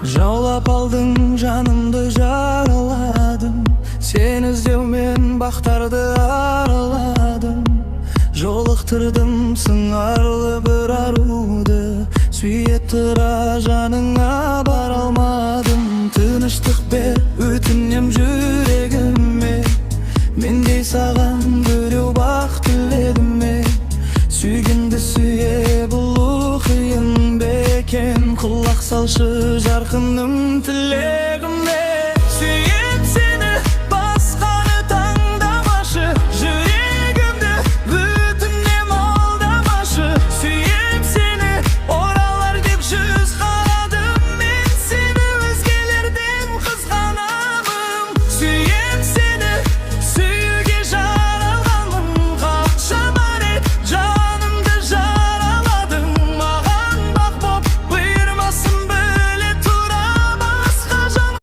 Жаулап алдың жанымды жараладың, сен іздеумен бақтарды араладым. Жолықтырдым сыңарлы бір аруды, сүйе тұра жаныңа бара алмадым. Тыныштық бер өтінем жүрегіме, мендей саған біреу бақ тіледім ме? Сүйгенді сүйе білу қиын бекен, құлақ салшы жарқыным тілегіме.